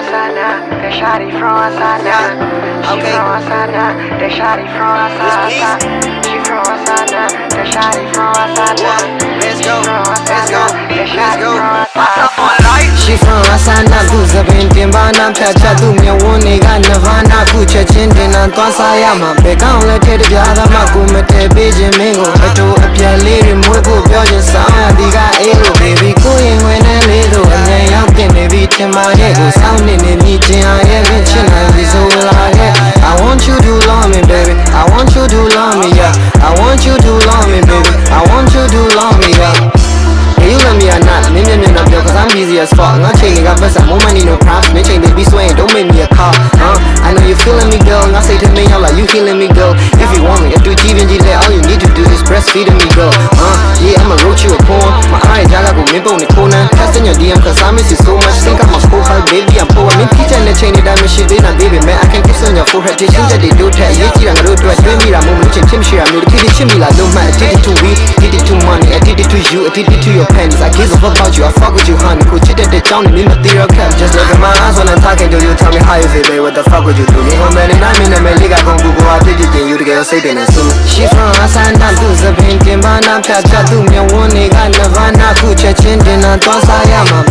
Asana, the shawty from Asana. She from Asana, the shawty from Asana. She from Asana, the shawty from Asana. Let's go, let's go, let's go. She from Asana, who's a Bintibana, Chacha, do me one nigga, Navana, Kucha, Chintin, and Tosayama. Become let it be other Makumete, Beijing Mingo, to a Pialiri, Mubu, Belgian sound, Diga Elo, baby, going when a little, and then I'm getting beat in my head, sounding in meeting, I haven't seen so I want you to love me, baby. I want you to love me, yeah. I want you to love me, baby. I want you to love me, yeah. You love me or not, me not feel cause I'm busy as fuck. I'm changing up but more money, no props. Me change baby swaying, don't make me a call. I know you feeling me, girl. And I say to me, I'm like, you healing me, girl. If you want me, if you TV and all you need to do is breastfeeding me, girl. Yeah, I'ma wrote you a poem. My eyes, I got go me on the corner. Testing your DM cause I miss you so much. Think I'm a school fight, baby, I'm poor. Me teach and the chain it, I'm a shit, then baby, man. I can kiss on your forehead. They think that they do that. Yeah, I'm gonna do it. Do me, I'm gonna change him, shit. I'm gonna kill it, chimney, like, no matter. I did it to we, did it to money. I did it to you, I did it to your pennies. I give a fuck about you, I fuck with you, honey. Cool shit that they tell me, material cap. Just look at my eyes when I'm talking to you. Tell me how you feel, baby, what the fuck would you do? You know, man, and I'm in the man, nigga, gon' Google, I did it, you to get say that it's soon. She from Asana, who's a Bintibana, Chacha, do me one nigga, Navana, Kucha, Chintin, and Tosayama.